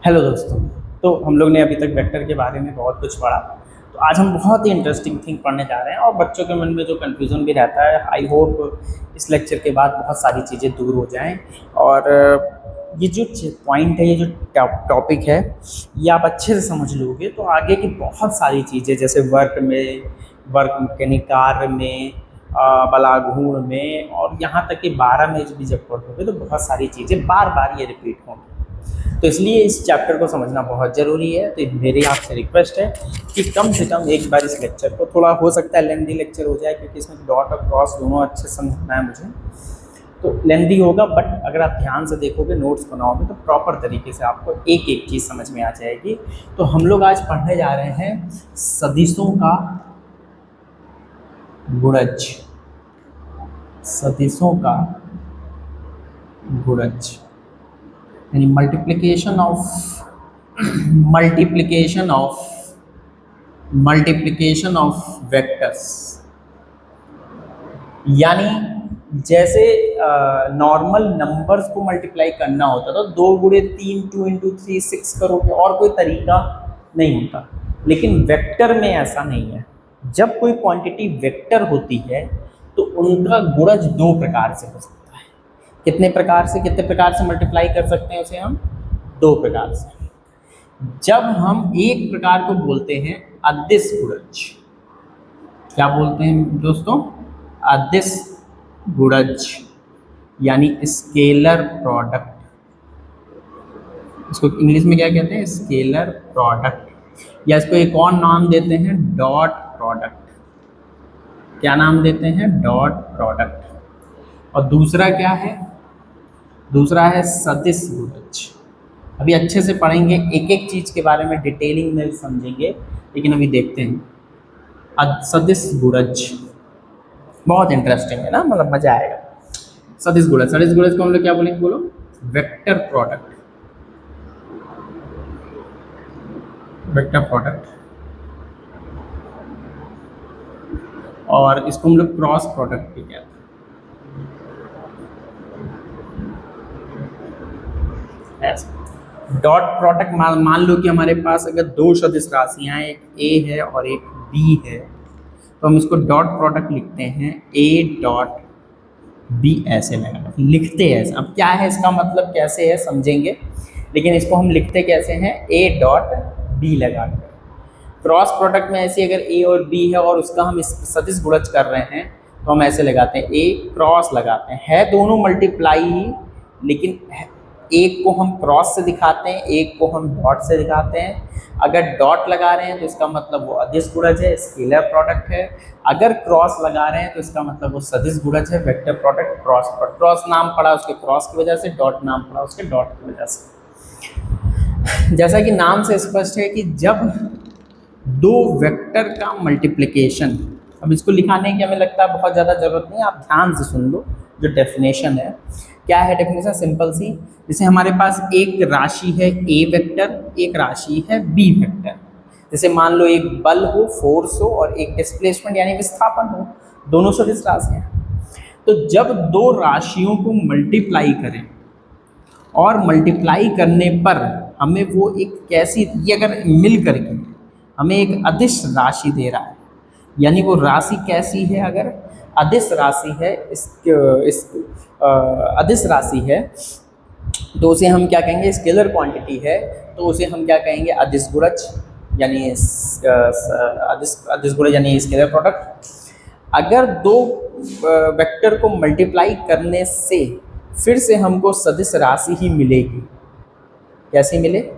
Hello दोस्तों। तो हम लोग ने अभी तक वेक्टर के बारे में बहुत कुछ पढ़ा। तो आज हम बहुत ही इंटरेस्टिंग थिंग पढ़ने जा रहे हैं और बच्चों के मन में जो कन्फ्यूज़न भी रहता है, आई होप इस लेक्चर के बाद बहुत सारी चीज़ें दूर हो जाएं। और ये जो पॉइंट है, ये जो टॉपिक है, ये आप अच्छे से समझ लोगे तो आगे की बहुत सारी चीज़ें जैसे वर्क यानी कार्य में, बलागुण में, और यहाँ तक कि 12 में भी जब पढ़ोगे तो बहुत सारी चीज़ें बार बार ये रिपीट होंगी। तो इसलिए इस चैप्टर को समझना बहुत ज़रूरी है। तो मेरी आपसे रिक्वेस्ट है कि कम से कम एक बार इस लेक्चर को, थोड़ा हो सकता है लेंदी लेक्चर हो जाए क्योंकि इसमें डॉट और क्रॉस दोनों अच्छे से समझना है मुझे, तो लेंदी होगा, बट अगर आप ध्यान से देखोगे, नोट्स बनाओगे तो प्रॉपर तरीके से आपको एक एक चीज़ समझ में आ जाएगी। तो हम लोग आज पढ़ने जा रहे हैं सदिशों का गुणज। सदिशों का गुणज यानी मल्टीप्लिकेशन ऑफ वेक्टर्स। यानी जैसे नॉर्मल नंबर्स को मल्टीप्लाई करना होता था, 2 गुणे 3, 2 इंटू 3 6 करोगे, और कोई तरीका नहीं होता। लेकिन वेक्टर में ऐसा नहीं है। जब कोई क्वांटिटी वेक्टर होती है तो उनका गुणज 2 प्रकार से हो सकता है। कितने प्रकार से मल्टीप्लाई कर सकते हैं उसे हम? 2 प्रकार से। जब हम एक प्रकार को बोलते हैं अदिश गुणज। क्या बोलते हैं दोस्तों? अदिश गुणज यानी स्केलर प्रोडक्ट। इसको इंग्लिश में क्या कहते हैं? स्केलर प्रोडक्ट, या इसको एक और नाम देते हैं डॉट प्रोडक्ट। क्या नाम देते हैं? Dot product. और दूसरा क्या है? दूसरा है सदिश गुणज। अभी अच्छे से पढ़ेंगे, एक एक चीज़ के बारे में डिटेलिंग में समझेंगे, लेकिन अभी देखते हैं सदिश गुणज। बहुत इंटरेस्टिंग है ना, मतलब मजा आएगा। सदिश गुणज को हम लोग क्या बोलेंगे? बोलो, वेक्टर प्रोडक्ट। Vector product. और इसको हम लोग क्रॉस प्रोडक्ट भी कहते हैं। डॉट प्रोडक्ट मान लो कि हमारे पास अगर 2 सदिश राशियां हैं, एक ए है और एक बी है, तो हम इसको डॉट प्रोडक्ट लिखते हैं ए डॉट बी। ऐसे लिखते हैं। अब क्या है इसका मतलब, कैसे है समझेंगे, लेकिन इसको हम लिखते कैसे हैं? ए डॉट बी लगाकर। क्रॉस प्रोडक्ट में ऐसे अगर ए और बी है और उसका हम इस सदिश गुणज कर रहे हैं तो हम ऐसे लगाते हैं, ए क्रॉस लगाते हैं। है दोनों मल्टीप्लाई ही, लेकिन एक को हम क्रॉस से दिखाते हैं, एक को हम डॉट से दिखाते हैं। अगर डॉट लगा रहे हैं तो इसका मतलब वो अदिश गुणज है, स्केलर प्रोडक्ट है। अगर क्रॉस लगा रहे हैं तो इसका मतलब वो सदिश गुणज है, vector product, cross product. Cross नाम पड़ा उसके क्रॉस की वजह से, डॉट नाम पड़ा उसके डॉट की वजह से। जैसा कि नाम से स्पष्ट है कि जब 2 वेक्टर का मल्टीप्लिकेशन, अब इसको लिखाने की हमें लगता है बहुत ज़्यादा ज़रूरत नहीं है, आप ध्यान से सुन लो जो डेफिनेशन है। क्या है डेफिनेशन? सिंपल सी। जैसे हमारे पास एक राशि है ए वेक्टर, एक राशि है बी वेक्टर। जैसे मान लो एक बल हो, फोर्स हो, और एक डिस्प्लेसमेंट यानी विस्थापन हो, दोनों सदिश राशियाँ। तो जब 2 राशियों को मल्टीप्लाई करें और मल्टीप्लाई करने पर हमें वो एक कैसी, ये अगर मिल करके हमें एक अदिश राशि दे रहा है, यानी वो राशि कैसी है? अगर अदिश राशि है, अदिश राशि है तो उसे हम क्या कहेंगे? स्केलर क्वांटिटी है तो उसे हम क्या कहेंगे? अदिश गुणज यानी अदिश गुणज यानी स्केलर प्रोडक्ट। अगर 2 वेक्टर को मल्टीप्लाई करने से फिर से हमको सदिश राशि ही मिलेगी। कैसे मिले?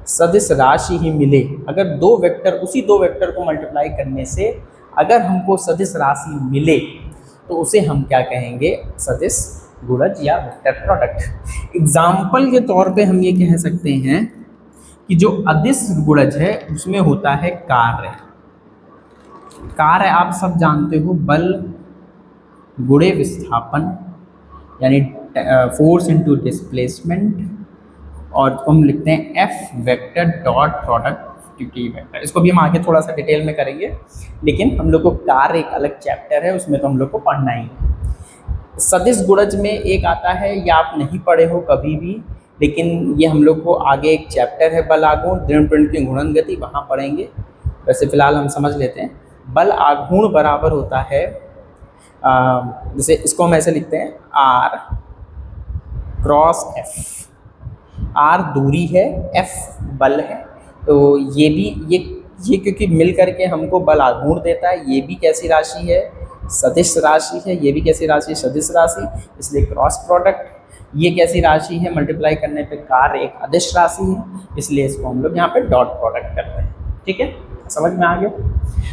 सदिश राशि ही मिले। अगर 2 वेक्टर, उसी 2 वेक्टर को मल्टीप्लाई करने से अगर हमको सदिश राशि मिले तो उसे हम क्या कहेंगे? सदिश गुणज या वेक्टर प्रोडक्ट। एग्जाम्पल के तौर पे हम ये कह सकते हैं कि जो अदिश गुणज है उसमें होता है कार्य। कार्य आप सब जानते हो, बल गुणे विस्थापन यानी फोर्स इंटू डिस्प्लेसमेंट, और हम लिखते हैं F vector dot product T vector. इसको भी हम आगे थोड़ा सा डिटेल में करेंगे, लेकिन हम लोग को कार्य एक अलग चैप्टर है, उसमें तो हम लोग को पढ़ना ही है। सदिश गुणज में एक आता है, या आप नहीं पढ़े हो कभी भी, लेकिन ये हम लोग को आगे एक चैप्टर है बल आघूर्ण दृढ़ पिंड की घूर्णन गति, वहाँ पढ़ेंगे। वैसे फिलहाल हम समझ लेते हैं बल आघूर्ण बराबर होता है जैसे इसको हम ऐसे लिखते हैं आर क्रॉस एफ। आर दूरी है, एफ बल है, तो ये भी ये क्योंकि मिल करके हमको बल आघूर्ण देता है। ये भी कैसी राशि है, सदिश राशि है। ये भी कैसी राशि, सदिश राशि, इसलिए क्रॉस प्रोडक्ट। ये कैसी राशि है, मल्टीप्लाई करने पे कार्य एक अदिश राशि है, इसलिए इसको हम लोग यहाँ पे डॉट प्रोडक्ट करते हैं। ठीक है, समझ में आ गया।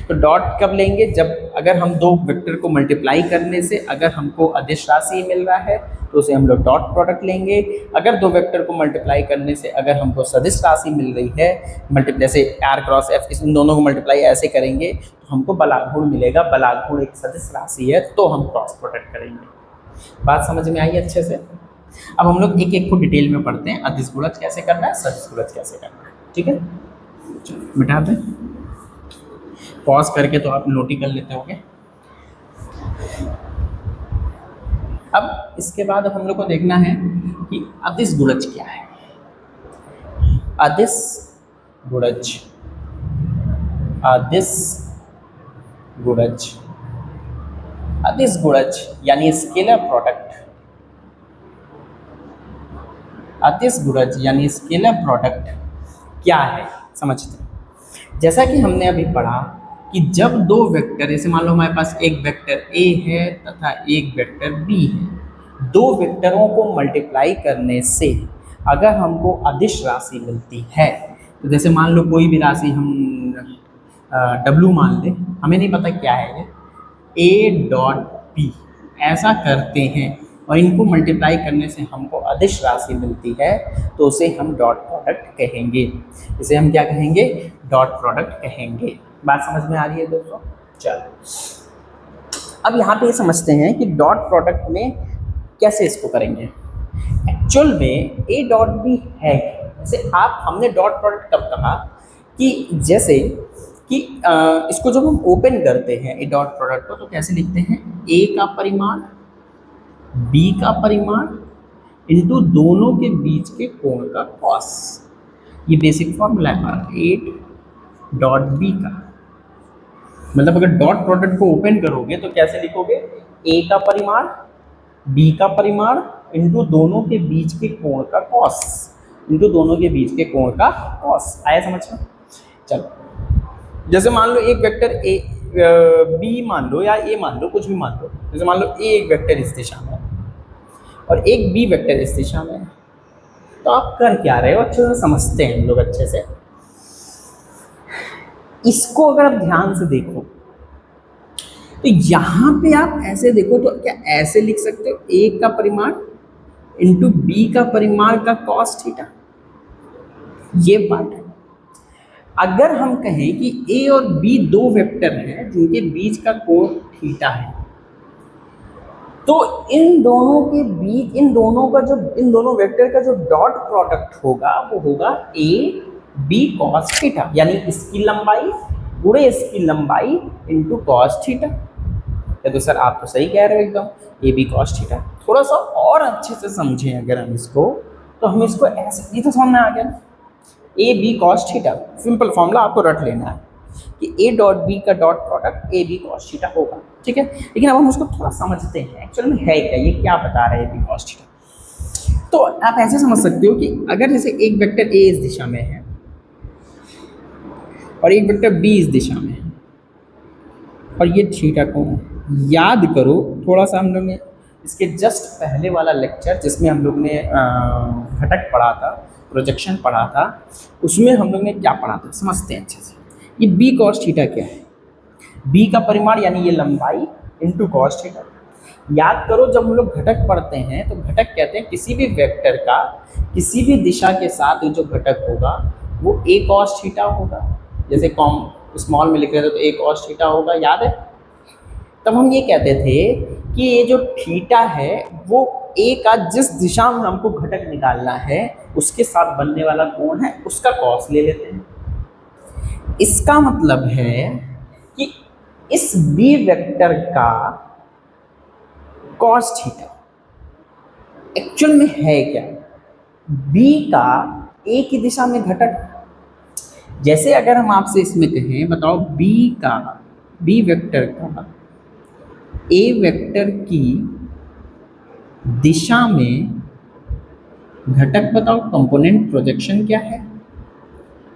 तो डॉट कब लेंगे, जब अगर हम दो वेक्टर को मल्टीप्लाई करने से अगर हमको अदिश राशि मिल रहा है तो उसे हम लोग डॉट प्रोडक्ट लेंगे। अगर दो वेक्टर को मल्टीप्लाई करने से अगर हमको सदिश राशि मिल रही है, जैसे आर क्रॉस एफ, इन दोनों को मल्टीप्लाई ऐसे करेंगे तो हमको बलाघूर्ण मिलेगा। बलाघूर्ण एक सदिश राशि है तो हम क्रॉस प्रोडक्ट करेंगे। बात समझ में आई अच्छे से। अब हम लोग एक एक को डिटेल में पढ़ते हैं, अदिश गुणज कैसे करना है, सदिश गुणज कैसे करना है। ठीक है, मिटा दें, पॉज करके तो आप नोट ही कर लेते होंगे। अब इसके बाद हम लोग को देखना है कि अदिश गुणज क्या है। अदिश गुणज, अदिश गुणज, अदिश गुणज यानी स्केलर प्रोडक्ट। अदिश गुणज यानी स्केलर प्रोडक्ट क्या है समझते हैं। जैसा कि हमने अभी पढ़ा कि जब दो वेक्टर, जैसे मान लो हमारे पास एक वेक्टर ए है तथा एक वेक्टर बी है, दो वेक्टरों को मल्टीप्लाई करने से अगर हमको अदिश राशि मिलती है, तो जैसे मान लो कोई भी राशि हम W मान लें, हमें नहीं पता क्या है ये, A डॉट B ऐसा करते हैं और इनको मल्टीप्लाई करने से हमको अदिश राशि मिलती है, तो उसे हम डॉट प्रोडक्ट कहेंगे। इसे हम क्या कहेंगे, डॉट प्रोडक्ट कहेंगे। बात समझ में आ रही है दोस्तों। चलो अब यहाँ पे ये समझते हैं कि डॉट प्रोडक्ट में कैसे इसको करेंगे। एक्चुअल में ए डॉट बी है, जैसे आप हमने डॉट प्रोडक्ट कब कहा कि जैसे कि इसको जब हम ओपन करते हैं ए डॉट प्रोडक्ट को, तो कैसे लिखते हैं, ए का परिमाण बी का परिमाण इंटू दोनों के बीच के कोण का कॉस। ये बेसिक फॉर्मूला है ए डॉट बी का। मतलब अगर डॉट प्रोडक्ट को ओपन करोगे तो कैसे लिखोगे, ए का परिमाण बी का परिमाण इंटू दोनों के बीच के कोण का कॉस, इंटू दोनों के बीच के कोण का कॉस। आया समझ में। चलो जैसे मान लो एक वेक्टर ए बी मान लो या ए मान लो, कुछ भी मान लो। जैसे मान लो ए एक वेक्टर इस दिशा में और एक बी वेक्टर इस दिशा में, तो आप कर क्या रहे हो अच्छे से समझते हैं हम लोग अच्छे से। इसको अगर आप ध्यान से देखो तो यहाँ पे आप ऐसे देखो तो क्या ऐसे लिख सकते हो, ए का परिमाण इंटू बी का परिमाण का कॉस थीटा। ये पार्ट है। अगर हम कहें कि ए और बी दो वेक्टर हैं जिनके बीच का कोण थीटा है, तो इन दोनों के बीच, इन दोनों वेक्टर का जो डॉट प्रोडक्ट होगा वो होगा ए बी कॉस थीटा, यानी इसकी लंबाई गुणे इसकी लंबाई इंटू कॉस थीटा। तो सर आप तो सही कह रहे हो एकदम, ए बी कॉस थीटा। थोड़ा सा और अच्छे से समझें अगर हम इसको, तो हम इसको ऐसे, ये तो समझ में आ गया, A B cos theta simple formula आपको रट लेना है कि ए डॉट बी का dot product A B cos theta होगा। ठीक है, लेकिन अब हम उसको थोड़ा समझते हैं एक्चुअल में है क्या, ये क्या बता रहा है ए बी कॉस थीटा। तो आप ऐसे समझ सकते हो कि अगर जैसे एक वेक्टर ए इस दिशा में है और एक वेक्टर बी इस दिशा में है और ये थीटा कोण है। याद करो थोड़ा सा, हम लोग ने इसके जस्ट पहले वाला लेक्चर जिसमें हम लोग ने घटक पढ़ा था, प्रोजेक्शन पढ़ा था, उसमें हम लोग ने क्या पढ़ा था समझते हैं अच्छे से। ये बी कॉस थीटा क्या है, बी का परिमाण यानी ये लंबाई इंटू कॉस थीटा। याद करो जब हम लोग घटक पढ़ते हैं तो घटक कहते हैं किसी भी वेक्टर का किसी भी दिशा के साथ जो घटक होगा वो ए कॉस थीटा होगा। जैसे स्मॉल में लिख रहे थे तो ए कॉस थीटा होगा, याद है। तब हम ये कहते थे कि ये जो थीटा है वो ए का जिस दिशा में हमको घटक निकालना है उसके साथ बनने वाला कोण है, उसका कॉस ले लेते हैं। इसका मतलब है कि इस बी वेक्टर का कॉस थीटा एक्चुअल में है क्या, बी का ए की दिशा में घटक। जैसे अगर हम आपसे इसमें कहें बताओ बी वेक्टर का ए वेक्टर की दिशा में घटक बताओ, कंपोनेंट प्रोजेक्शन क्या है,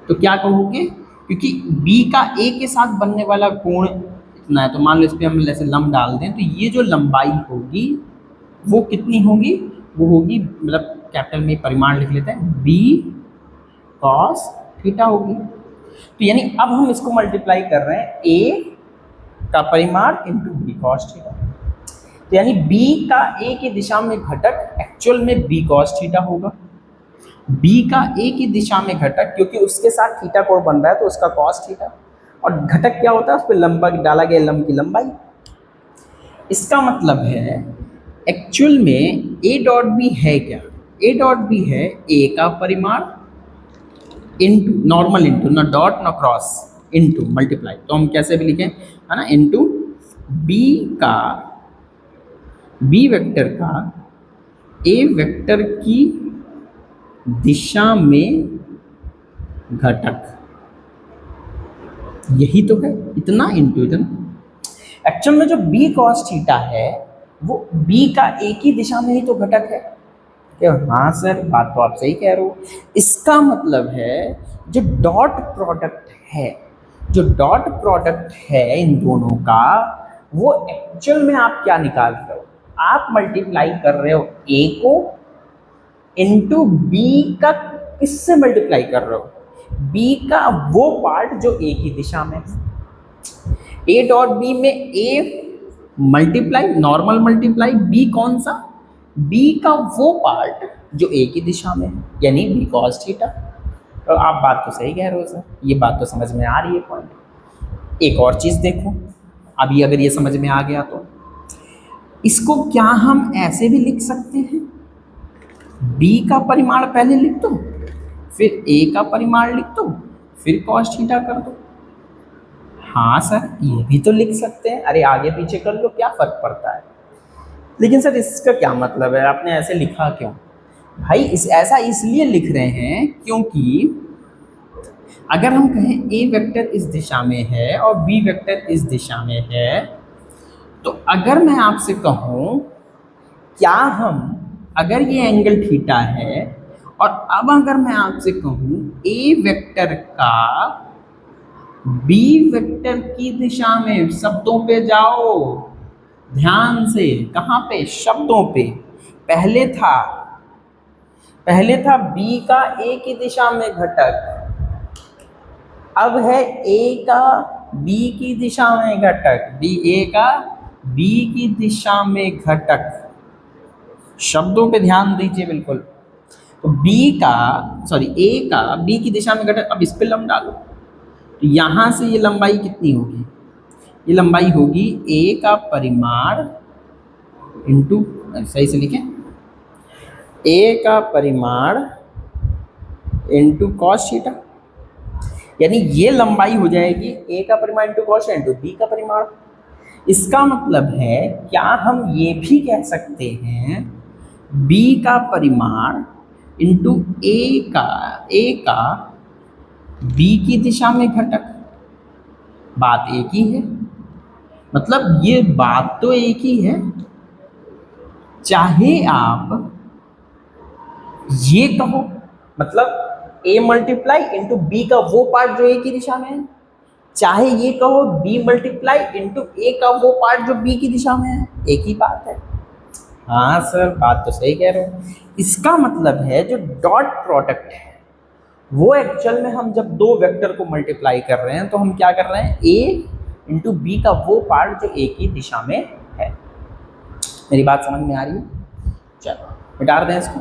तो क्या कहोगे? क्योंकि बी का ए के साथ बनने वाला कोण इतना है, तो मान लो इस पर हम जैसे लंब डाल दें, तो ये जो लंबाई होगी वो कितनी होगी? वो होगी, मतलब कैपिटल में परिमाण लिख लेते हैं, बी कॉस थीटा होगी। तो यानी अब हम इसको मल्टीप्लाई कर रहे हैं ए का परिमाण इंटू बी कॉस थीटा। तो यानी बी का ए की दिशा में घटक एक्चुअल में बी कॉस थीटा होगा। बी का ए की दिशा में घटक, क्योंकि उसके साथ थीटा कोण बन रहा है तो उसका कॉस थीटा, और घटक क्या होता है? उस पर लंबा डाला गया लंब की लंबाई। इसका मतलब है एक्चुअल में ए डॉट बी है क्या? ए डॉट बी है ए का परिमाण इंटू नॉर्मल, इंटू ना डॉट ना क्रॉस, इंटू मल्टीप्लाई, तो हम कैसे भी लिखें, है ना, इंटू बी का, बी वेक्टर का ए वेक्टर की दिशा में घटक। यही तो है, इतना इंटू इतना। एक्चुअल में जो बी कॉस थीटा है वो बी का ए की दिशा में ही तो घटक है। हाँ सर, बात तो आप सही कह रहे हो। इसका मतलब है जो डॉट प्रोडक्ट है, जो डॉट प्रोडक्ट है इन दोनों का, वो एक्चुअल में आप क्या निकाल रहे हो? आप मल्टीप्लाई कर रहे हो ए को इंटू बी का, किससे मल्टीप्लाई कर रहे हो? बी का वो पार्ट जो ए की दिशा में है। ए डॉट बी में A multiply, normal multiply B, कौन सा? बी का वो पार्ट जो ए की दिशा में है, यानी बी कॉस थीटा। तो आप बात तो सही कह रहे हो सर, ये बात तो समझ में आ रही है पॉइंट। एक और चीज़ देखो, अभी अगर ये समझ में आ गया तो इसको क्या हम ऐसे भी लिख सकते हैं? बी का परिमाण पहले लिख दो, फिर ए का परिमाण लिख दो, फिर कॉस थीटा कर दो। हाँ सर, ये भी तो लिख सकते हैं। अरे आगे पीछे कर लो, क्या फ़र्क पड़ता है। लेकिन सर इसका क्या मतलब है, आपने ऐसे लिखा क्यों? भाई ऐसा इसलिए लिख रहे हैं क्योंकि अगर हम कहें ए वेक्टर इस दिशा में है और बी वेक्टर इस दिशा में है, तो अगर मैं आपसे कहूँ क्या हम, अगर ये एंगल थीटा है और अब अगर मैं आपसे कहूँ ए वेक्टर का बी वेक्टर की दिशा में, शब्दों पे जाओ ध्यान से, कहाँ पे? शब्दों पे। पहले था बी का ए की दिशा में घटक, अब है ए का बी की दिशा में घटक, ए का बी की दिशा में घटक। शब्दों पे ध्यान दीजिए बिल्कुल। तो ए का बी की दिशा में घटक, अब इस पे लंब डालो, तो यहाँ से ये लंबाई कितनी होगी? ये लंबाई होगी ए का परिमाण इंटू, सही से लिखें, ए का परिमाण इंटू कॉस थीटा, यानी ये लंबाई हो जाएगी ए का परिमाण इंटू कॉस इंटू बी का परिमाण। इसका मतलब है क्या हम ये भी कह सकते हैं बी का परिमाण इंटू ए का बी की दिशा में घटक? बात एक ही है, मतलब ये बात तो एक ही है। चाहे आप ये कहो, मतलब ए मल्टीप्लाई इंटू बी का वो पार्ट जो ए की दिशा में है, चाहे ये कहो बी मल्टीप्लाई इंटू ए का वो पार्ट जो बी की दिशा में है, एक ही बात है। हाँ सर, बात तो सही कह रहे हो। इसका मतलब है जो डॉट प्रोडक्ट है वो एक्चुअल में, हम जब दो वेक्टर को मल्टीप्लाई कर रहे हैं तो हम क्या कर रहे हैं? ए इंटू बी का वो पार्ट जो ए की दिशा में है। मेरी बात समझ में आ रही है? चलो मिटा दें इसको।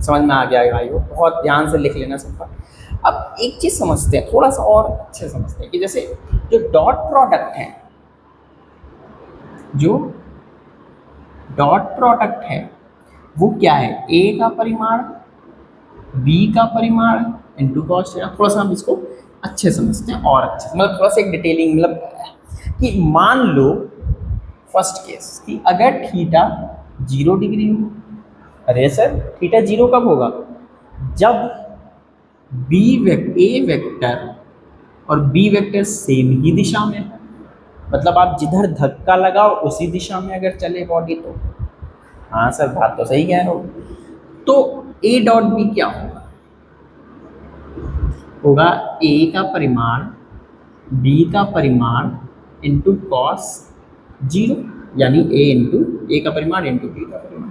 समझ में आ गया भाई, वो बहुत ध्यान से लिख लेना सबका। अब एक चीज़ समझते हैं, थोड़ा सा और अच्छे समझते हैं कि जैसे जो डॉट प्रोडक्ट है, जो डॉट प्रोडक्ट है वो क्या है? ए का परिमाण बी का परिमाण इंटू कॉस थीटा। थोड़ा सा हम इसको अच्छे समझते हैं और अच्छे, मतलब थोड़ा सा एक डिटेलिंग, मतलब कि मान लो फर्स्ट केस कि अगर थीटा 0 डिग्री हो अरे सर थीटा जीरो कब होगा? जब ए वेक्टर और बी वेक्टर सेम ही दिशा में, मतलब आप जिधर धक्का लगाओ उसी दिशा में अगर चले बॉडी तो। हाँ सर बात तो सही कह रहे हो। तो ए डॉट बी क्या होगा? होगा ए का परिमाण बी का परिमाण इंटू कॉस जीरो, यानी ए इंटू ए का परिमाण इंटू बी का परिमाण।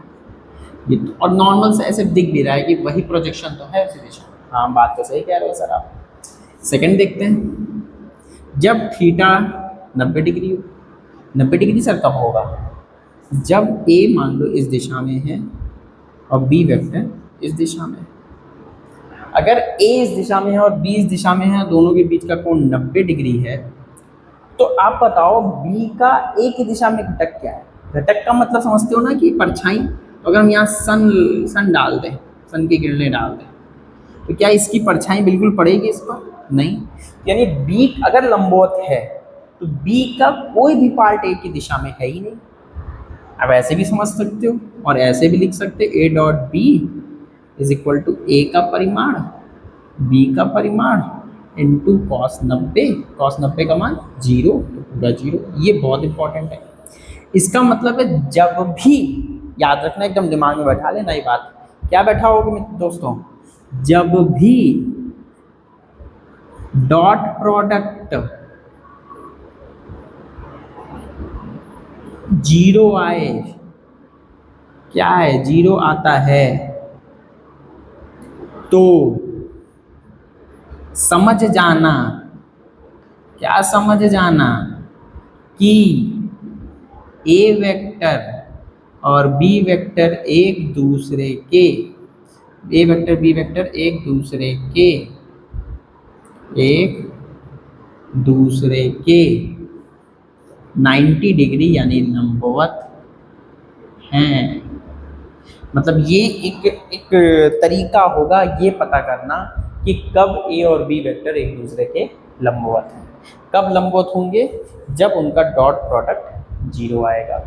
ये तो, और नॉर्मल से ऐसे दिख भी रहा है कि वही प्रोजेक्शन तो है उसी दिशा में। हाँ बात तो सही कह रहे हो सर आप। सेकंड देखते हैं, जब थीटा 90 डिग्री हो। 90 डिग्री सर कब होगा? जब ए मान लो इस दिशा में है और बी वेक्टर इस दिशा में है। अगर ए इस दिशा में है और बी इस दिशा में है, दोनों के बीच का कोण 90 डिग्री है, तो आप बताओ बी का ए की दिशा में घटक क्या है? घटक का मतलब समझते हो ना कि परछाई। तो अगर हम यहाँ सन डाल दें, सन की किरणें डाल दें, तो क्या इसकी परछाई बिल्कुल पड़ेगी इस पर? नहीं। यानी बी अगर लंबवत है तो बी का कोई भी पार्ट ए की दिशा में है ही नहीं। अब ऐसे भी समझ सकते हो और ऐसे भी लिख सकते हो, A dot B is equal to A का परिमाण बी का परिमाण इंटू कॉस 90। कॉस 90 का मान जीरो, तो पूरा जीरो। ये बहुत इंपॉर्टेंट है। इसका मतलब है जब भी, याद रखना एकदम दिमाग में बैठा लेना ये बात, क्या बैठा होगा दोस्तों? जब भी डॉट प्रोडक्ट जीरो आए, क्या है जीरो आता है, तो समझ जाना, क्या समझ जाना कि ए वेक्टर और बी वेक्टर एक दूसरे के, ए वेक्टर बी वेक्टर एक दूसरे के 90 डिग्री यानी लंबवत हैं। मतलब ये एक तरीका होगा ये पता करना कि कब ए और बी वेक्टर एक दूसरे के लंबवत हैं। कब लंबवत होंगे? जब उनका डॉट प्रोडक्ट जीरो आएगा।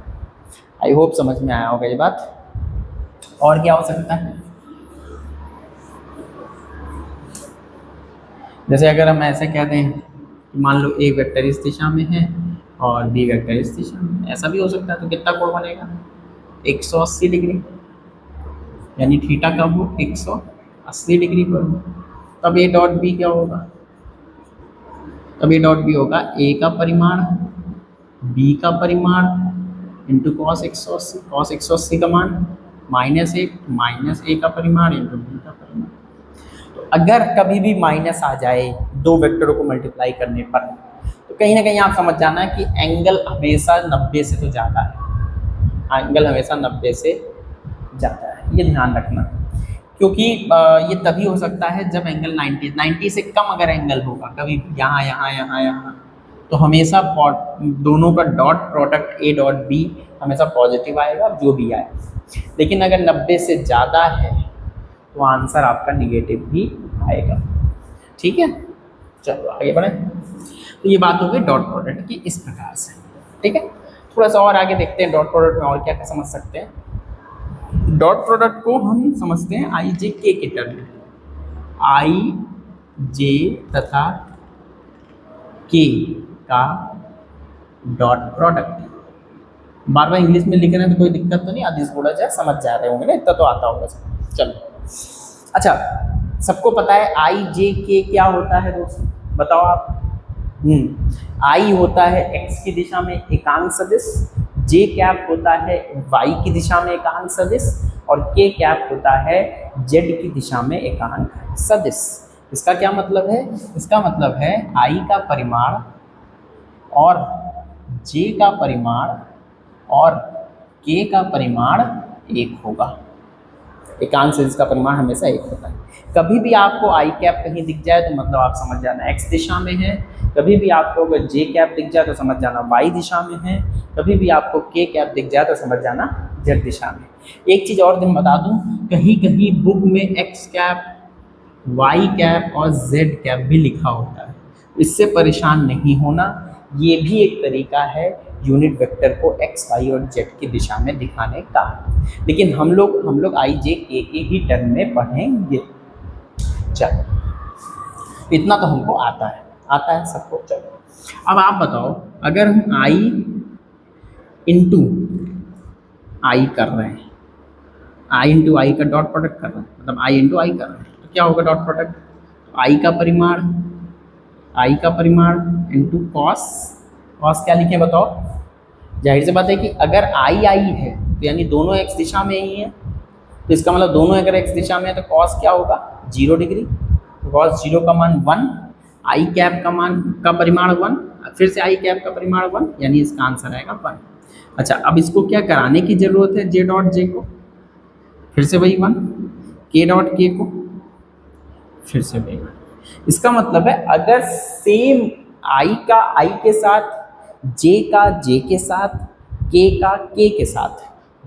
आई होप समझ में आया होगा ये बात। और क्या हो सकता है? जैसे अगर हम ऐसे कह दें कि मान लो ए वेक्टर इस दिशा में है और बी वेक्टर इस दिशा में, ऐसा भी हो सकता है। तो कितना कोण बनेगा? 180 डिग्री, यानी थीटा कब हो? 180 डिग्री पर हो। तब ए डॉट बी क्या होगा? तब ए डॉट बी होगा ए का परिमाण बी का परिमाण इंटू कॉस 180। कॉस 180 का मान -1, माइनस ए का परिमाण इंटू बी का परिमाण। तो अगर कभी भी माइनस आ जाए दो वेक्टरों को मल्टीप्लाई करने पर, तो कहीं ना कहीं आप समझ जाना कि एंगल हमेशा 90 से तो ज़्यादा है। एंगल हमेशा 90 से ज़्यादा है, ये ध्यान रखना। क्योंकि ये तभी हो सकता है जब एंगल 90 से कम अगर एंगल होगा, कभी यहाँ, तो हमेशा दोनों का dot product A dot B हमेशा पॉजिटिव आएगा, जो भी आए। लेकिन अगर 90 से ज़्यादा है तो आंसर आपका निगेटिव भी आएगा। ठीक है, चलो आगे बढ़ें। तो ये बात हो गई डॉट प्रोडक्ट की इस प्रकार से। ठीक है, थोड़ा सा और आगे देखते हैं डॉट प्रोडक्ट में और क्या क्या समझ सकते हैं। डॉट प्रोडक्ट को हम समझते हैं आई जे के टर्म में। आई जे तथा के का डॉट प्रोडक्ट। बार बार इंग्लिश में लिख रहे हैं तो कोई दिक्कत तो नहीं, आदेश बोला जाए, समझ जा रहे होंगे ना, इतना तो आता होगा सब। चलो अच्छा, सबको पता है आई जे के क्या होता है दोस्तों, बताओ आप। आई होता है एक्स की दिशा में एकांक सदिश, जे कैप होता है वाई की दिशा में एकांक सदिश, और के कैप होता है जेड की दिशा में एकांक सदिश। इसका क्या मतलब है? इसका मतलब है आई का परिमाण और जे का परिमाण और के का परिमाण एक होगा। एकांक सदिश का परिमाण हमेशा एक होता है। कभी भी आपको आई कैप कहीं दिख जाए तो मतलब आप समझ जाना एक्स दिशा में है, कभी भी आपको अगर जे कैप दिख जाए तो समझ जाना वाई दिशा में है, कभी भी आपको के कैप दिख जाए तो समझ जाना जेड दिशा में। एक चीज़ और दिन बता दूं, कहीं कहीं बुक में एक्स कैप, वाई कैप और जेड कैप भी लिखा होता है, इससे परेशान नहीं होना। ये भी एक तरीका है यूनिट वेक्टर को एक्स वाई और जेड की दिशा में दिखाने का। लेकिन हम लोग आई जे के ही टर्म में पढ़ेंगे। चलो इतना तो हमको आता है सबको। चलो अब आप बताओ, अगर हम आई इंटू आई कर रहे हैं, आई इंटू आई का डॉट प्रोडक्ट कर रहे हैं, मतलब आई इंटू आई कर रहे हैं, तो क्या होगा डॉट प्रोडक्ट? आई का परिमाण इंटू कॉस। कॉस क्या लिखें बताओ? जाहिर सी बात है कि अगर आई है तो यानी दोनों एक्स दिशा में ही है, तो इसका मतलब दोनों अगर एक्स दिशा में है तो कॉस क्या होगा? 0 डिग्री। कॉस 0 का मान 1, आई कैप का परिमाण 1, फिर से आई कैप का परिमाण 1, यानी इसका आंसर आएगा 1। अच्छा, अब इसको क्या कराने की जरूरत है? जे डॉट जे को फिर से वही 1, के डॉट के को फिर से वही 1। इसका मतलब है अगर सेम आई का आई के साथ, जे का जे के साथ, के का के के साथ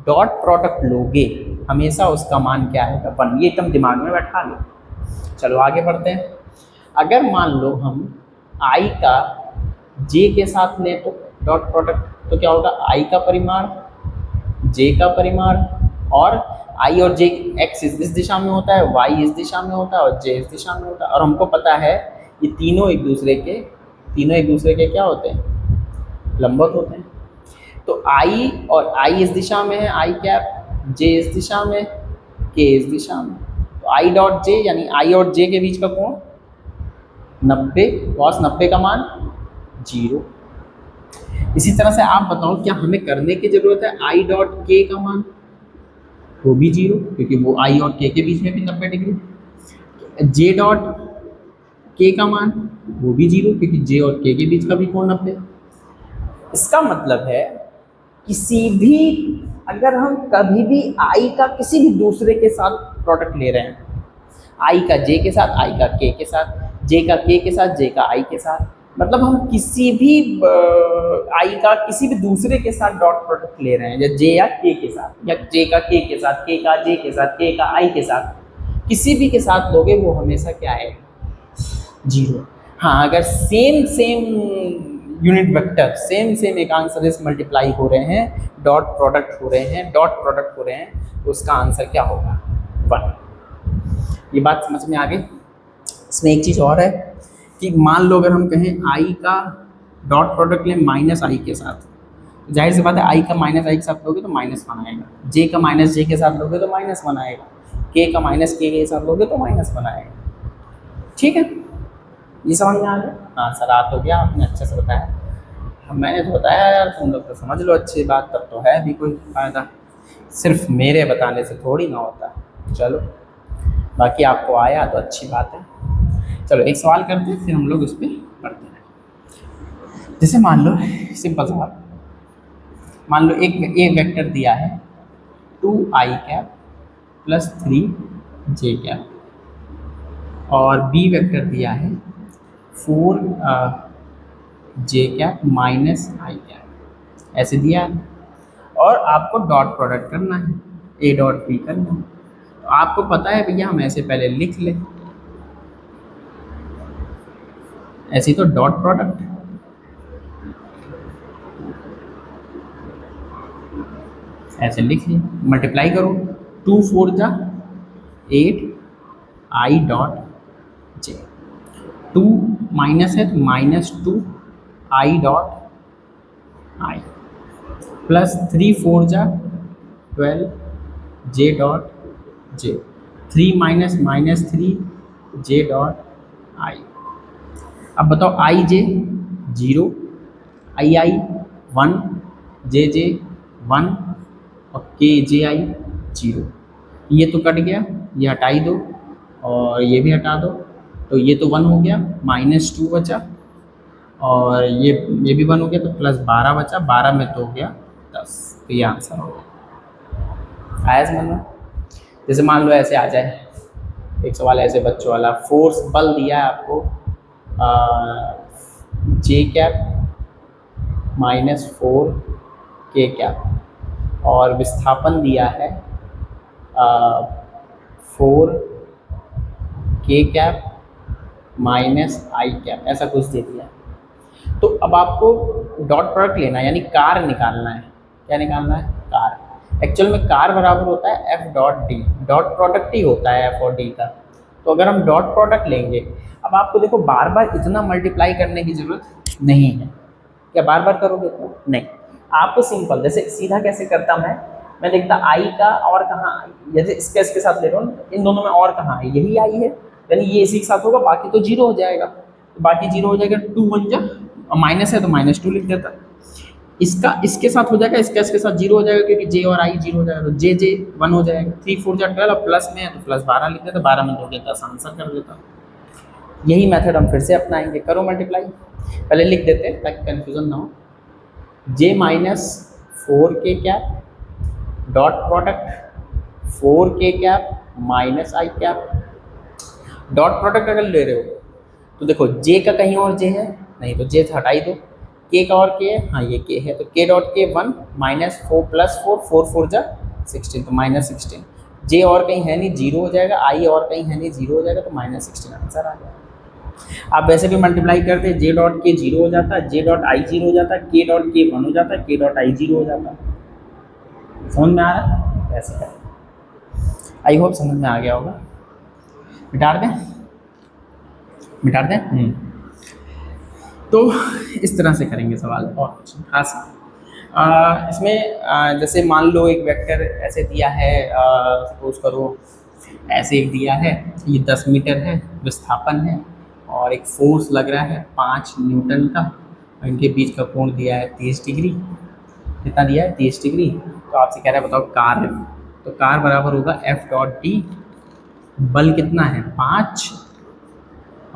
डॉट प्रोडक्ट लोगे, हमेशा उसका मान क्या है? 1। ये एकदम दिमाग में बैठा लो। चलो आगे बढ़ते हैं। अगर मान लो हम आई का जे के साथ लें तो डॉट प्रोडक्ट, तो क्या होगा? आई का परिमाण, जे का परिमाण, और आई और जे एक्स इस दिशा में होता है, वाई इस दिशा में होता है और जे इस दिशा में होता है। और हमको पता है ये तीनों एक दूसरे के क्या होते हैं? लंबवत होते हैं। तो आई और आई इस दिशा में है, आई कैप, जे इस दिशा में, के इस दिशा में, तो आई डॉट जे यानी आई और जे के बीच का कोण 90, कॉस 90 का मान 0। इसी तरह से आप बताओ, क्या हमें करने की जरूरत है आई डॉट के का मान? वो भी 0, क्योंकि वो आई और के बीच में भी 90 डिग्री। जे डॉट के का मान वो भी 0, क्योंकि जे और के बीच का भी कोण 90। इसका मतलब है किसी भी, अगर हम कभी भी आई का किसी भी दूसरे के साथ प्रोडक्ट ले रहे हैं, आई का जे के साथ, आई का के साथ, जे का के साथ, जे का आई के साथ, मतलब हम किसी भी आई का किसी भी दूसरे के साथ डॉट प्रोडक्ट ले रहे हैं, या जे या के साथ, या जे का के साथ, के का जे के साथ, के का आई के साथ, किसी भी के साथ लोगे वो हमेशा क्या है? 0। हाँ, अगर सेम यूनिट वेक्टर, सेम एकांक सदिश मल्टीप्लाई हो रहे हैं, डॉट प्रोडक्ट हो रहे हैं, तो उसका आंसर क्या होगा? 1। ये बात समझ में आ गई? इसमें एक चीज़ और है कि मान लो अगर हम कहें आई का डॉट प्रोडक्ट लें माइनस आई के साथ, तो जाहिर सी बात है आई का माइनस आई के साथ लोगे तो -1 आएगा, जे का माइनस जे के साथ लोगे तो -1 आएगा, के का माइनस के साथ लोगे तो -1 आएगा। ठीक है, ये समझ में आ गया? हाँ सर, आ तो गया, आपने अच्छे से बताया। अब मैंने तो बताया यार, तुम लोग तो समझ लो अच्छी बात, तब तो है भी कोई फ़ायदा, सिर्फ मेरे बताने से थोड़ी ना होता। चलो, बाकी आपको आया तो अच्छी बात है। चलो एक सवाल करते हैं, फिर हम लोग उस पर पढ़ते हैं। जैसे मान लो, सिंपल सवाल, मान लो एक वेक्टर दिया है 2i cap plus 3j cap, और बी वेक्टर दिया है 4j cap minus I cap, ऐसे दिया है, और आपको डॉट प्रोडक्ट करना है, ए डॉट बी करना है। तो आपको पता है भैया, हम ऐसे पहले लिख लें, ऐसे तो डॉट प्रोडक्ट, ऐसे लिख लिया, मल्टीप्लाई करो, 2 4 जा 8 आई डॉट जे, 2 माइनस है तो -2 आई डॉट आई, प्लस 3 4 जा 12 J dot J, 3 minus -3 J dot I. अब बताओ आई जे 0, आई 1, जे 1 और के जे आई 0। ये तो कट गया, ये हटा ही दो, और ये भी हटा दो, तो ये तो 1 हो गया, -2 बचा, और ये भी 1 हो गया, तो +12 बचा, 12 में तो हो गया 10, तो ये आंसर हो गया। आया समझ में? जैसे मान लो ऐसे आ जाए एक सवाल ऐसे बच्चों वाला, फोर्स बल दिया है आपको जे कैप -4 के कैप, और विस्थापन दिया है 4 के कैप माइनस आई कैप, ऐसा कुछ दे दिया। तो अब आपको डॉट प्रोडक्ट लेना है, यानी कार निकालना है। क्या निकालना है? कार। एक्चुअल में कार बराबर होता है F dot D, dot product ही होता है एफ और डी का। तो अगर हम डॉट प्रोडक्ट लेंगे, अब आपको देखो बार बार इतना मल्टीप्लाई करने की जरूरत नहीं है। क्या बार बार करोगे तो? नहीं। आपको सिंपल, जैसे सीधा कैसे करता मैं देखता आई का और कहाँ, जैसे इसके साथ ले रहा हूँ, इन दोनों में और कहाँ है, यही आई है, यानी ये इसी के साथ होगा, बाकी तो जीरो हो जाएगा। तो बाकी जीरो हो जाएगा, 2 1 जा, और माइनस है तो -2 लिख देता। इसका इसके साथ हो जाएगा, इसका इसके साथ जीरो हो जाएगा, क्योंकि जे और आई जीरो हो जाएगा, तो जे जे 1 हो जाएगा। 3 4 जा 12, और प्लस में है तो प्लस 12 लिख देता, 12 में 2 देता, आंसर कर देता। यही मेथड हम फिर से अपनाएंगे। करो मल्टीप्लाई, पहले लिख देते हैं ताकि कन्फ्यूजन ना हो। J minus 4k cap dot product 4k cap minus I cap. Dot product अगर ले रहे हो तो देखो जे का कहीं और जे है नहीं, तो जे हटाई दो। के का और के है, हाँ ये के है, तो के डॉट के 1 माइनस 4 प्लस 4, 4 4 जा 16, तो -16। जे और कहीं है नहीं, जीरो हो जाएगा। आई और कहीं है नहीं, जीरो हो जाएगा, तो -16 आंसर आ जाएगा। आप वैसे भी मल्टीप्लाई करते हैं, जे डॉट के जीरो हो जाता है, जे डॉट आई जीरो हो जाता है, के डॉट के 1 हो जाता है, के डॉट आई जीरो हो जाता है। समझ में आ रहा है? ऐसे है। आई होप समझ में आ गया होगा। मिटा दें, मिटा दें। तो इस तरह से करेंगे सवाल, और कुछ खास इसमें जैसे मान लो एक वेक्टर ऐसे दिया है, सपोज करो ऐसे एक दिया है, ये 10 मीटर है, विस्थापन है, और एक फोर्स लग रहा है 5 न्यूटन का, और इनके बीच का कोण दिया है 30 डिग्री। कितना दिया है? 30 डिग्री। तो आपसे कह रहा है बताओ कार, तो कार बराबर होगा एफ डॉट डी। बल कितना है? 5,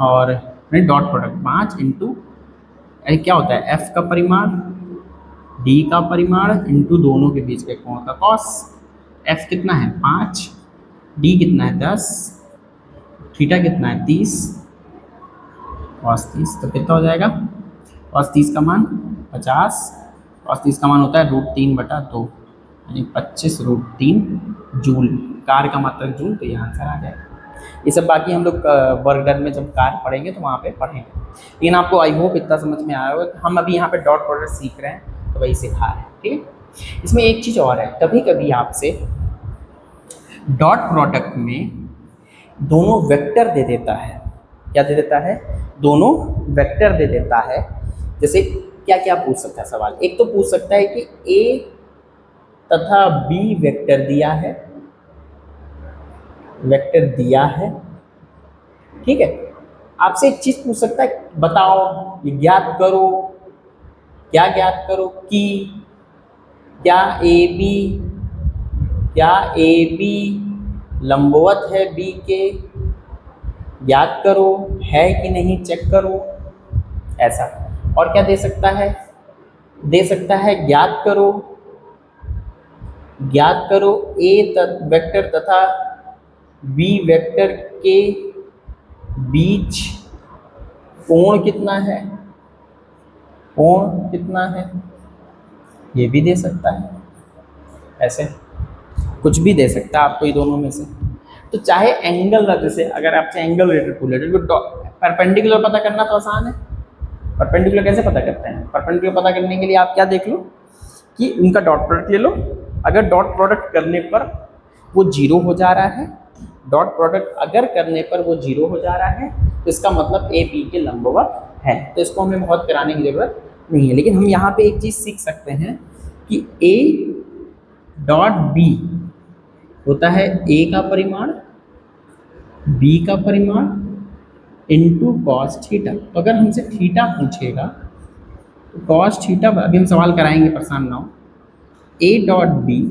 और नहीं डॉट प्रोडक्ट 5 इंटू, अरे क्या होता है, एफ का परिमाण डी का परिमाण इंटू दोनों के बीच के कोण का कॉस। एफ कितना है? 5, डी कितना है? 10, थीटा कितना है? 30, कॉस 30, तो कितना हो जाएगा? कॉस 30 का मान 50, कॉस 30 का मान होता है √3/2, यानी 25√3 जूल। कार का मात्रक जूल, तो ये आंसर आ जाएगा। ये सब बाकी हम लोग वर्क डन में जब कार पढ़ेंगे तो वहाँ पे पढ़ेंगे, लेकिन आपको आई होप इतना समझ में आया होगा कि हम अभी यहाँ पे डॉट प्रोडक्ट सीख रहे हैं, तो वही सिखा रहे हैं। ठीक है। इसमें एक चीज़ और है, कभी कभी आपसे डॉट प्रोडक्ट में दोनों वेक्टर दे देता है। क्या दे देता है? दोनों वेक्टर दे देता है। जैसे क्या क्या पूछ सकता है सवाल? एक तो पूछ सकता है कि ए तथा बी वेक्टर दिया है, वेक्टर दिया है, ठीक है। आपसे एक चीज पूछ सकता है, बताओ ये ज्ञात करो। क्या ज्ञात करो? कि क्या ए बी लंबवत है बी के, ज्ञात करो, है कि नहीं चेक करो, ऐसा। और क्या दे सकता है? दे सकता है ज्ञात करो ए वेक्टर तथा बी वेक्टर के बीच कोण कितना है, कोण कितना है, ये भी दे सकता है। ऐसे कुछ भी दे सकता है आपको ये दोनों में से। तो चाहे एंगल रख, जैसे अगर आपसे एंगल रिलेटेड परपेंडिकुलर पता करना तो आसान है। परपेंडिकुलर कैसे पता करते हैं? परपेंडिकुलर पता करने के लिए आप क्या देख लो कि उनका डॉट प्रोडक्ट ले लो। अगर डॉट प्रोडक्ट करने पर वो जीरो हो जा रहा है, डॉट प्रोडक्ट अगर करने पर वो जीरो हो जा रहा है, तो इसका मतलब ए बी के लंबवत है। तो इसको हमें बहुत कराने की जरूरत नहीं है, लेकिन हम यहाँ पे एक चीज़ सीख सकते हैं कि ए डॉट बी होता है ए का परिमाण, बी का परिमाण इंटू कॉस थीटा। तो अगर हमसे थीटा पूछेगा तो कॉस थीटा, अभी हम सवाल कराएंगे, परेशान ना हो, ए डॉट बी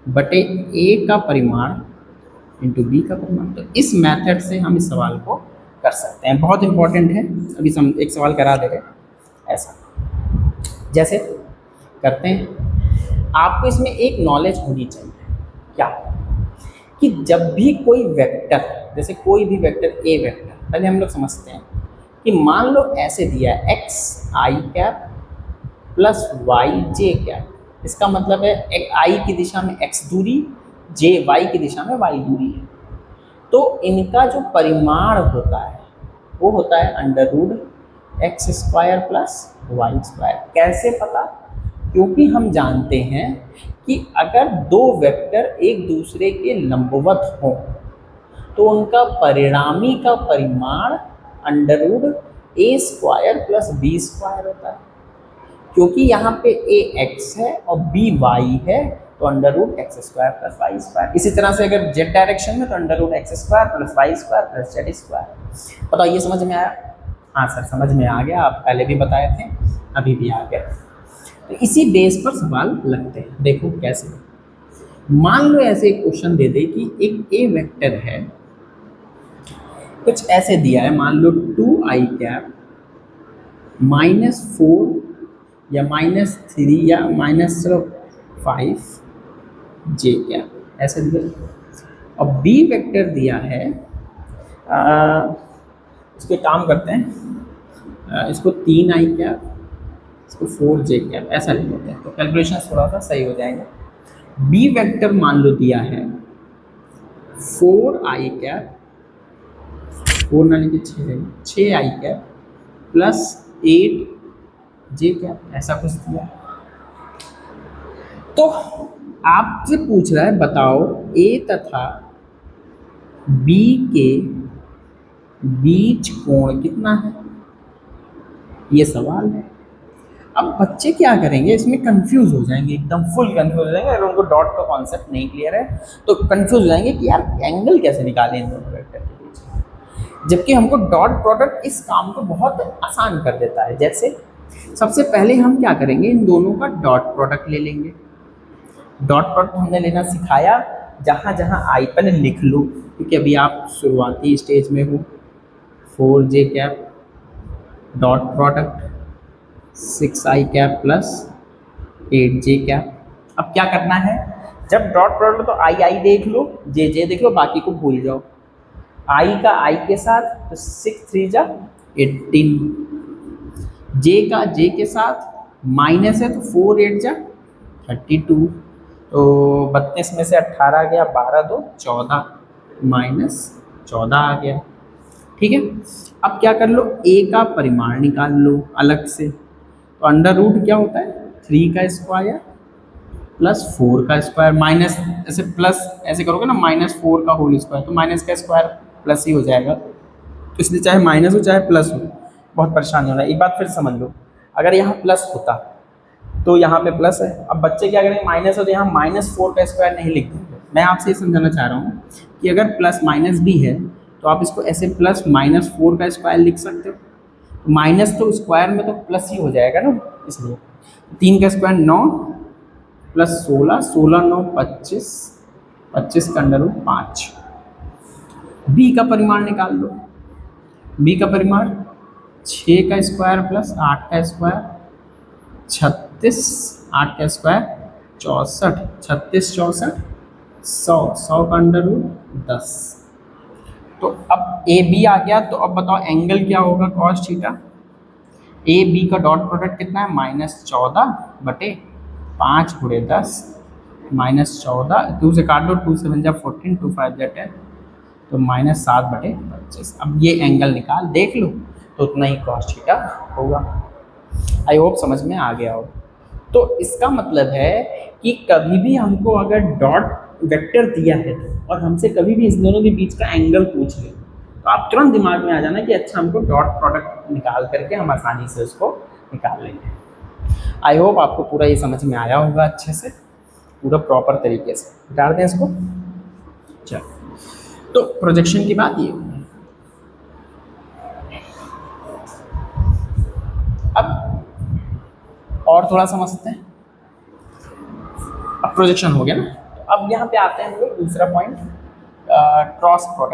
बटे ए का परिमाण इंटू बी का परिमाण। तो इस मेथड से हम इस सवाल को कर सकते हैं। बहुत इंपॉर्टेंट है, अभी हम एक सवाल करा दे रहे हैं। ऐसा जैसे करते हैं, आपको इसमें एक नॉलेज होनी चाहिए। क्या? कि जब भी कोई वेक्टर, जैसे कोई भी वेक्टर ए वेक्टर, पहले हम लोग समझते हैं कि मान लो ऐसे दिया है एक्स आई कैप प्लस वाई जे कैप। इसका मतलब है आई की दिशा में एक्स दूरी, जे वाई की दिशा में वाई दूरी है। तो इनका जो परिमाण होता है वो होता है √2 x square plus y square. कैसे पता? क्योंकि हम जानते हैं कि अगर दो वेक्टर एक दूसरे के लंबवत हों तो उनका परिणामी का परिमाण अंडर रूट ए स्क्वायर प्लस बी स्क्वायर होता है। क्योंकि यहाँ पे ए एक्स है और बी वाई है तो under root x square plus y square. इसी तरह से अगर जेड डायरेक्शन में तो under root x square plus y square plus z square. बताओ ये समझ में आया? हाँ सर समझ में आ गया, आप पहले भी बताए थे, अभी भी आ गया। तो इसी बेस पर सवाल लगते हैं। देखो कैसे, मान लो ऐसे एक क्वेश्चन दे दे कि एक ए वेक्टर है, कुछ ऐसे दिया है, मान लो 2i कैप -4 या -3 या -5 जे कैप ऐसे दिया। और बी वेक्टर दिया है, इसके काम करते हैं, इसको 3i कैप, इसको 4j कैप ऐसा लिख लेते हैं तो कैलकुलेशन थोड़ा सा सही हो जाएगा। बी वेक्टर मान लो दिया है 4i कैप, 4 ना लिखे 6i cap plus 8j cap, ऐसा कुछ दिया। तो आपसे पूछ रहा है बताओ ए तथा बी के बीच कोण कितना है, ये सवाल है। अब बच्चे क्या करेंगे, इसमें कंफ्यूज हो जाएंगे, एकदम फुल कंफ्यूज हो जाएंगे। अगर उनको डॉट का कॉन्सेप्ट नहीं क्लियर है तो कंफ्यूज हो जाएंगे कि यार एंगल कैसे निकालें इन दोनों वेक्टर के बीच। जबकि हमको डॉट प्रोडक्ट इस काम को बहुत आसान कर देता है। जैसे सबसे पहले हम क्या करेंगे, इन दोनों का डॉट प्रोडक्ट ले लेंगे। डॉट प्रोडक्ट हमने लेना सिखाया, जहाँ जहाँ आई पहले लिख लो क्योंकि अभी आप शुरुआती स्टेज में हो। 4j cap dot product 6i cap plus 8j cap. अब क्या करना है, जब डॉट प्रोडक्ट तो आई देख लो, जे देख लो, बाकी को भूल जाओ। आई का आई के साथ तो 6 3 जा 18, जे का जे के साथ माइनस है तो 4 8 जा 32, तो 32 में से 18 गया, 12 2 14 -14 आ गया। ठीक है, अब क्या कर लो, ए का परिमाण निकाल लो अलग से। तो अंडर रूट क्या होता है, 3 का स्क्वायर प्लस 4 का स्क्वायर माइनस, ऐसे प्लस ऐसे करोगे ना, -4 का होल स्क्वायर, तो माइनस का स्क्वायर प्लस ही हो जाएगा। तो इसलिए चाहे माइनस हो चाहे प्लस हो, बहुत परेशानी हो रहा है। एक बात फिर समझ लो, अगर यहाँ प्लस होता तो यहाँ पे प्लस है। अब बच्चे क्या करेंगे, माइनस हो तो यहाँ -4 का स्क्वायर नहीं लिख देंगे। मैं आपसे ये समझाना चाह रहा हूँ कि अगर प्लस माइनस भी है तो आप इसको ऐसे प्लस -4 का स्क्वायर लिख सकते हो। तो माइनस तो स्क्वायर में तो प्लस ही हो जाएगा ना, इसलिए 3 का स्क्वायर 9 प्लस 16, 16 9 25, 25 का अंडर रूट 5। बी का परिमाण निकाल लो। बी का परिमाण 6 का स्क्वायर प्लस 8 का स्क्वायर 36, 8 का स्क्वायर 64, 36 64 100, 100 का अंडर रूट 10। तो अब ए बी आ गया। तो अब बताओ एंगल क्या होगा, कॉस थीटा। ए बी का डॉट प्रोडक्ट कितना है, -14 बटे 5 गुणे 10, -14, 2 से काट दो, 2 7 जा 14, 2 5 जा 10, तो -7 बटे 25। अब ये एंगल निकाल देख लो तो उतना ही कॉस थीटा होगा। आई होप समझ में आ गया हो। तो इसका मतलब है कि कभी भी हमको अगर डॉट वेक्टर दिया है और हमसे कभी भी इस दोनों के बीच का एंगल पूछ ले तो आप तुरंत दिमाग में आ जाना कि अच्छा हमको डॉट प्रोडक्ट निकाल करके हम आसानी से उसको निकाल लेंगे। आई होप आपको पूरा ये समझ में आया होगा अच्छे से, पूरा प्रॉपर तरीके से। डाल दें इसको। चलो, तो प्रोजेक्शन की बात ये होगी। अब और थोड़ा समझते हैं। अब प्रोजेक्शन हो गया ना, अब यहाँ पे आते हैं हम लोग दूसरा पॉइंट, क्रॉस प्रोडक्ट।